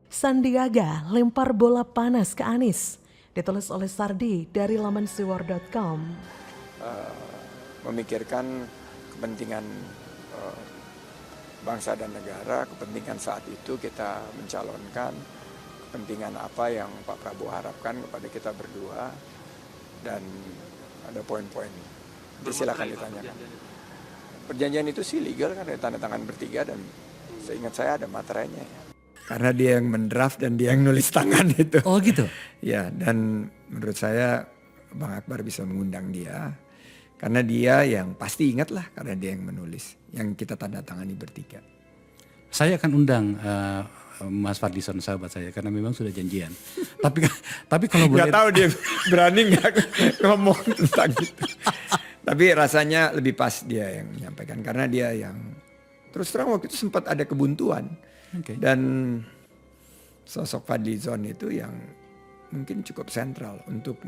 Sandiaga lempar bola panas ke Anies, ditulis oleh Sardi dari laman siwar.com. Memikirkan kepentingan bangsa dan negara, kepentingan saat itu kita mencalonkan, kepentingan apa yang Pak Prabowo harapkan kepada kita berdua, dan ada poin-poin. Silakan ditanyakan. Perjanjian itu sih legal kan, ada tanda tangan bertiga dan seingat saya ada materainya ya. Karena dia yang mendraft dan dia yang nulis tangan itu. Oh gitu? Ya, dan menurut saya Bang Akbar bisa mengundang dia. Karena dia yang pasti ingat lah, karena dia yang menulis. Yang kita tanda tangani bertiga. Saya akan undang Mas Fadlizon, sahabat saya, karena memang sudah janjian. tapi kalau boleh... Gak tahu dia berani gak ngomong tentang itu. Tapi rasanya lebih pas dia yang menyampaikan. Karena dia yang terus terang waktu itu sempat ada kebuntuan. Okay. Dan sosok Fadlizon itu yang mungkin cukup sentral untuk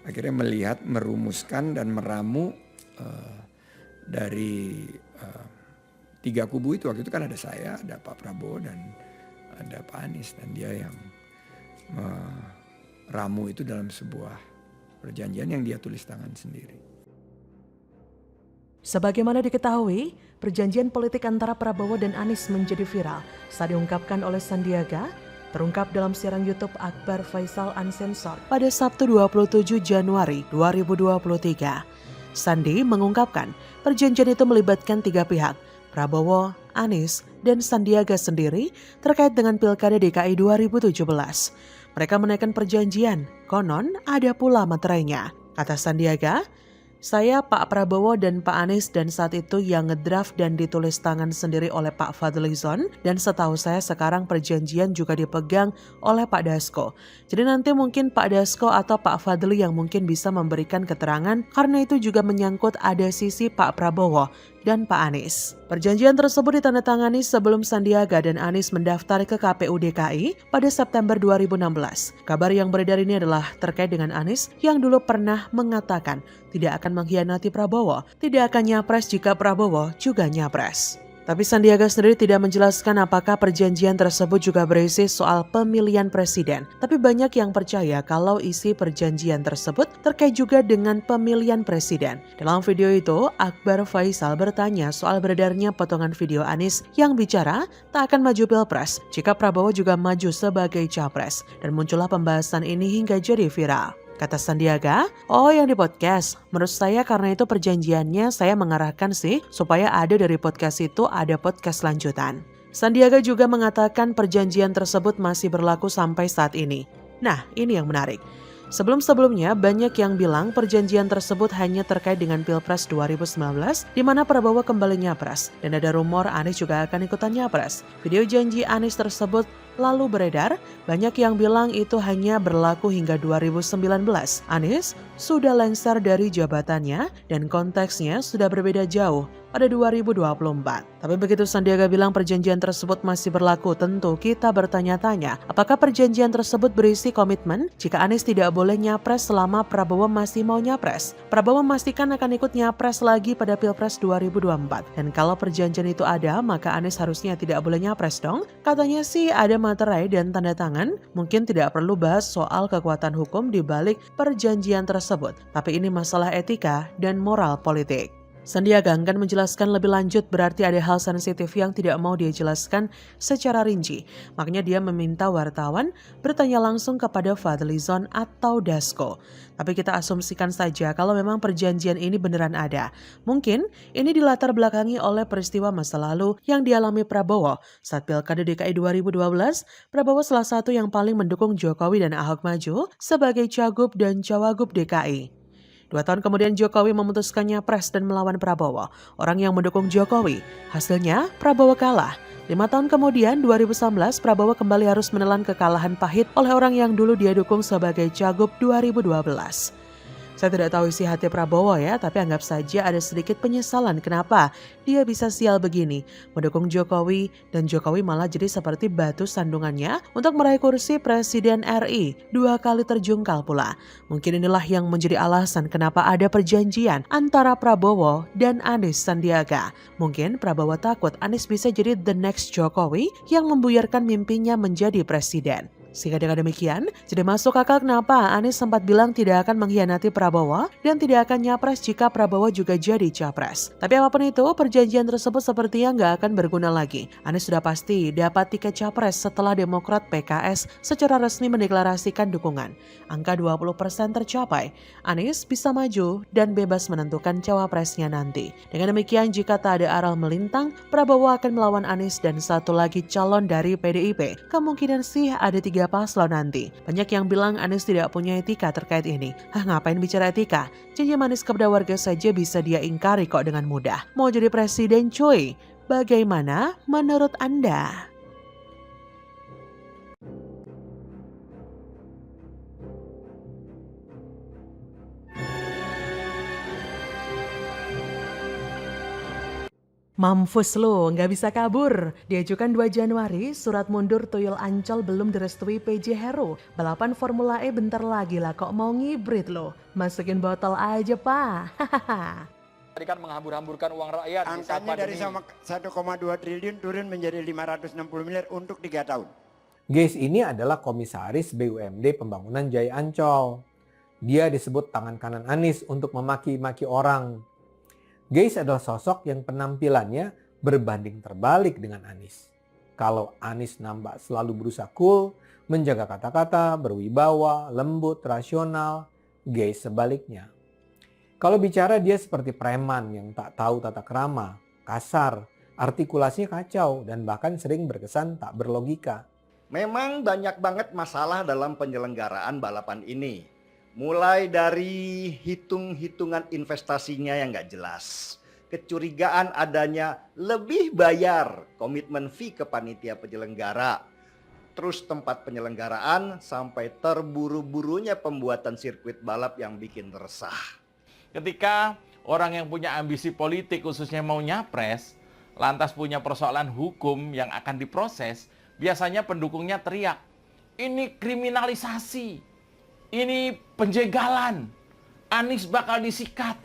akhirnya melihat, merumuskan dan meramu dari tiga kubu itu. Waktu itu kan ada saya, ada Pak Prabowo dan ada Pak Anies. Dan dia yang meramu itu dalam sebuah perjanjian yang dia tulis tangan sendiri. Sebagaimana diketahui, perjanjian politik antara Prabowo dan Anies menjadi viral saat diungkapkan oleh Sandiaga, terungkap dalam siaran YouTube Akbar Faisal Unsensor pada Sabtu 27 Januari 2023. Sandi mengungkapkan perjanjian itu melibatkan tiga pihak, Prabowo, Anies, dan Sandiaga sendiri terkait dengan Pilkada DKI 2017. Mereka menaikkan perjanjian, konon ada pula materainya. Kata Sandiaga, saya, Pak Prabowo, dan Pak Anies dan saat itu yang ngedraft dan ditulis tangan sendiri oleh Pak Fadlizon, dan setahu saya sekarang perjanjian juga dipegang oleh Pak Dasko. Jadi nanti mungkin Pak Dasko atau Pak Fadli yang mungkin bisa memberikan keterangan karena itu juga menyangkut ada sisi Pak Prabowo dan Pak Anies. Perjanjian tersebut ditandatangani sebelum Sandiaga dan Anies mendaftar ke KPU DKI pada September 2016. Kabar yang beredar ini adalah terkait dengan Anies yang dulu pernah mengatakan tidak akan mengkhianati Prabowo, tidak akan nyapres jika Prabowo juga nyapres. Tapi Sandiaga sendiri tidak menjelaskan apakah perjanjian tersebut juga berisi soal pemilihan presiden. Tapi banyak yang percaya kalau isi perjanjian tersebut terkait juga dengan pemilihan presiden. Dalam video itu, Akbar Faisal bertanya soal beredarnya potongan video Anies yang bicara tak akan maju pilpres jika Prabowo juga maju sebagai capres. Dan muncullah pembahasan ini hingga jadi viral. Kata Sandiaga, oh yang di podcast, menurut saya karena itu perjanjiannya saya mengarahkan sih supaya ada dari podcast itu ada podcast lanjutan. Sandiaga juga mengatakan perjanjian tersebut masih berlaku sampai saat ini. Nah, ini yang menarik. Sebelum-sebelumnya banyak yang bilang perjanjian tersebut hanya terkait dengan Pilpres 2019 di mana Prabowo kembali nyapres dan ada rumor Anies juga akan ikutan nyapres. Video janji Anies tersebut lalu beredar, banyak yang bilang itu hanya berlaku hingga 2019. Anies sudah lengser dari jabatannya dan konteksnya sudah berbeda jauh pada 2024. Tapi begitu Sandiaga bilang perjanjian tersebut masih berlaku, tentu kita bertanya-tanya, apakah perjanjian tersebut berisi komitmen jika Anies tidak boleh nyapres selama Prabowo masih mau nyapres? Prabowo memastikan akan ikut nyapres lagi pada Pilpres 2024. Dan kalau perjanjian itu ada, maka Anies harusnya tidak boleh nyapres dong. Katanya sih ada materai dan tanda tangan, mungkin tidak perlu bahas soal kekuatan hukum di balik perjanjian tersebut. Tapi ini masalah etika dan moral politik. Sandiaga enggan menjelaskan lebih lanjut, berarti ada hal sensitif yang tidak mau dia jelaskan secara rinci. Makanya dia meminta wartawan bertanya langsung kepada Fadlizon atau Dasko. Tapi kita asumsikan saja kalau memang perjanjian ini beneran ada. Mungkin ini dilatar belakangi oleh peristiwa masa lalu yang dialami Prabowo. Saat Pilkada DKI 2012, Prabowo salah satu yang paling mendukung Jokowi dan Ahok maju sebagai Cagup dan Cawagup DKI. 2 tahun kemudian Jokowi memutuskan nyapres dan melawan Prabowo, orang yang mendukung Jokowi. Hasilnya Prabowo kalah. 5 tahun kemudian 2019 Prabowo kembali harus menelan kekalahan pahit oleh orang yang dulu dia dukung sebagai Cagup 2012. Saya tidak tahu isi hati Prabowo ya, tapi anggap saja ada sedikit penyesalan kenapa dia bisa sial begini. Mendukung Jokowi dan Jokowi malah jadi seperti batu sandungannya untuk meraih kursi Presiden RI. 2 kali terjungkal pula. Mungkin inilah yang menjadi alasan kenapa ada perjanjian antara Prabowo dan Anies Sandiaga. Mungkin Prabowo takut Anies bisa jadi the next Jokowi yang membuyarkan mimpinya menjadi presiden. Sehingga dengan demikian, jadi masuk akal kenapa Anies sempat bilang tidak akan mengkhianati Prabowo dan tidak akan nyapres jika Prabowo juga jadi capres. Tapi apapun itu, perjanjian tersebut sepertinya nggak akan berguna lagi. Anies sudah pasti dapat tiket capres setelah Demokrat PKS secara resmi mendeklarasikan dukungan. Angka 20% tercapai. Anies bisa maju dan bebas menentukan cawapresnya nanti. Dengan demikian, jika tak ada aral melintang, Prabowo akan melawan Anies dan satu lagi calon dari PDIP. Kemungkinan sih ada 3 paslon nanti. Banyak yang bilang Anies tidak punya etika terkait ini. Ngapain bicara etika? Janji manis kepada warga saja bisa dia ingkari kok dengan mudah. Mau jadi presiden cuy, bagaimana menurut Anda? Mampus lo, nggak bisa kabur. Diajukan 2 Januari, surat mundur Tuyul Ancol belum direstui PJ Heru. Balapan Formula E bentar lagi lah, kok mau ngibrit lo? Masukin botol aja, Pak. Tadi kan menghambur-hamburkan uang rakyat. Angkanya dari 1,2 triliun turun menjadi 560 miliar untuk 3 tahun. Guys, ini adalah komisaris BUMD Pembangunan Jaya Ancol. Dia disebut tangan kanan Anies untuk memaki-maki orang. Guys adalah sosok yang penampilannya berbanding terbalik dengan Anies. Kalau Anies nampak selalu berusaha cool, menjaga kata-kata, berwibawa, lembut, rasional, Guys sebaliknya. Kalau bicara dia seperti preman yang tak tahu tata krama, kasar, artikulasinya kacau, dan bahkan sering berkesan tak berlogika. Memang banyak banget masalah dalam penyelenggaraan balapan ini. Mulai dari hitung-hitungan investasinya yang nggak jelas. Kecurigaan adanya lebih bayar komitmen fee ke panitia penyelenggara. Terus tempat penyelenggaraan sampai terburu-burunya pembuatan sirkuit balap yang bikin resah. Ketika orang yang punya ambisi politik khususnya mau nyapres, lantas punya persoalan hukum yang akan diproses, biasanya pendukungnya teriak, ini kriminalisasi. Ini penjegalan, Anies bakal disikat.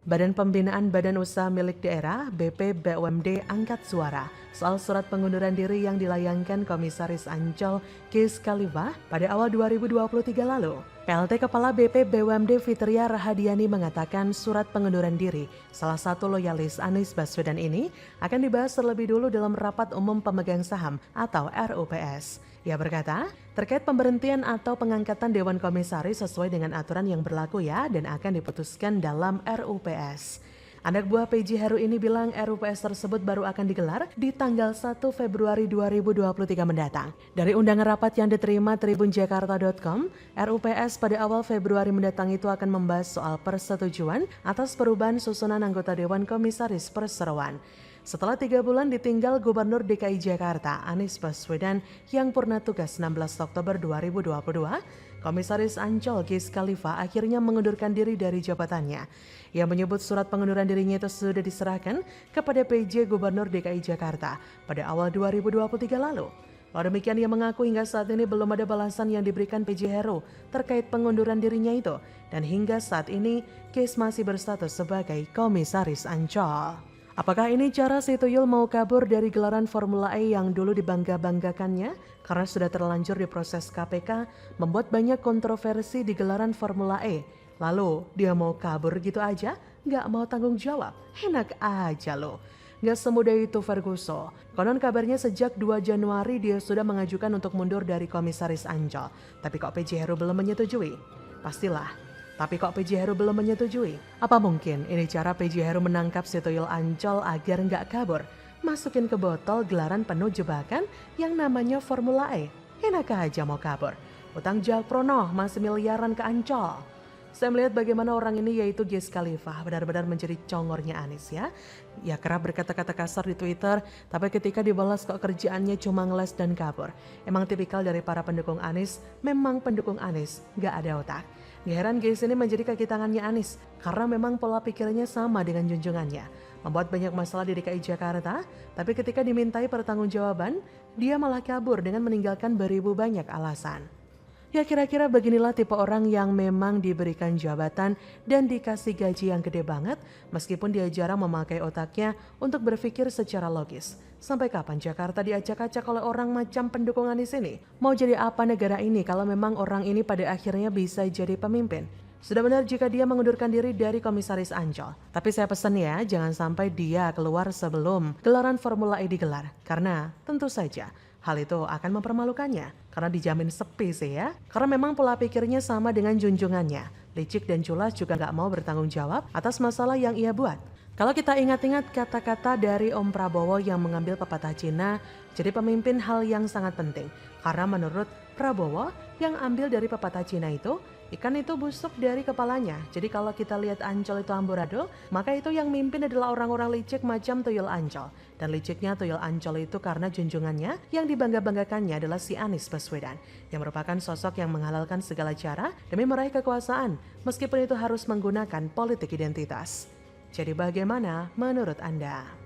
Badan Pembinaan Badan Usaha Milik Daerah BP BUMD angkat suara soal surat pengunduran diri yang dilayangkan Komisaris Ancol Kees Khalifa pada awal 2023 lalu. PLT Kepala BP BUMD Fitria Rahadiani mengatakan surat pengunduran diri salah satu loyalis Anies Baswedan ini akan dibahas terlebih dulu dalam Rapat Umum Pemegang Saham atau RUPS. Ia berkata, terkait pemberhentian atau pengangkatan Dewan Komisaris sesuai dengan aturan yang berlaku ya dan akan diputuskan dalam RUPS. Anak buah PJ Heru ini bilang RUPS tersebut baru akan digelar di tanggal 1 Februari 2023 mendatang. Dari undangan rapat yang diterima tribunjakarta.com, RUPS pada awal Februari mendatang itu akan membahas soal persetujuan atas perubahan susunan anggota Dewan Komisaris Perseroan. Setelah 3 bulan ditinggal Gubernur DKI Jakarta Anies Baswedan yang purna tugas 16 Oktober 2022, Komisaris Ancol Kees Khalifa akhirnya mengundurkan diri dari jabatannya. Ia menyebut surat pengunduran dirinya itu sudah diserahkan kepada PJ Gubernur DKI Jakarta pada awal 2023 lalu. Walau demikian, ia mengaku hingga saat ini belum ada balasan yang diberikan PJ Heru terkait pengunduran dirinya itu. Dan hingga saat ini, Kees masih berstatus sebagai Komisaris Ancol. Apakah ini cara si Tuyul mau kabur dari gelaran Formula E yang dulu dibangga-banggakannya? Karena sudah terlanjur diproses KPK, membuat banyak kontroversi di gelaran Formula E. Lalu dia mau kabur gitu aja? Nggak mau tanggung jawab? Enak aja loh. Nggak semudah itu Ferguson. Konon kabarnya sejak 2 Januari dia sudah mengajukan untuk mundur dari Komisaris Ancol. Tapi kok PJ Heru belum menyetujui? Pastilah. Tapi kok PJ Heru belum menyetujui? Apa mungkin ini cara PJ Heru menangkap si Tuyul Ancol agar nggak kabur? Masukin ke botol gelaran penuh jebakan yang namanya Formula E. Enak aja mau kabur. Utang Jakprono masih miliaran ke Ancol. Saya melihat bagaimana orang ini yaitu Gies Khalifah benar-benar menjadi congornya Anies ya. Ia kerap berkata-kata kasar di Twitter, tapi ketika dibalas kok kerjaannya cuma ngeles dan kabur. Emang tipikal dari para pendukung Anies, memang pendukung Anies gak ada otak. Gak heran Gies ini menjadi kaki tangannya Anies, karena memang pola pikirnya sama dengan junjungannya. Membuat banyak masalah di DKI Jakarta, tapi ketika dimintai pertanggungjawaban, dia malah kabur dengan meninggalkan beribu banyak alasan. Ya kira-kira beginilah tipe orang yang memang diberikan jabatan dan dikasih gaji yang gede banget meskipun dia jarang memakai otaknya untuk berpikir secara logis. Sampai kapan Jakarta diacak-acak oleh orang macam pendukung Anies ini? Mau jadi apa negara ini kalau memang orang ini pada akhirnya bisa jadi pemimpin? Sudah benar jika dia mengundurkan diri dari Komisaris Ancol. Tapi saya pesan ya, jangan sampai dia keluar sebelum gelaran Formula E digelar. Karena tentu saja hal itu akan mempermalukannya. Karena dijamin sepi sih ya. Karena memang pola pikirnya sama dengan junjungannya. Licik dan culas juga gak mau bertanggung jawab atas masalah yang ia buat. Kalau kita ingat-ingat kata-kata dari Om Prabowo yang mengambil pepatah Cina, jadi pemimpin hal yang sangat penting. Karena menurut Prabowo, yang ambil dari pepatah Cina itu, ikan itu busuk dari kepalanya. Jadi kalau kita lihat Ancol itu amburadul, maka itu yang mimpin adalah orang-orang licik macam tuyul Ancol. Dan liciknya tuyul Ancol itu karena junjungannya yang dibangga-banggakannya adalah si Anies Baswedan, yang merupakan sosok yang menghalalkan segala cara demi meraih kekuasaan, meskipun itu harus menggunakan politik identitas. Jadi bagaimana menurut Anda?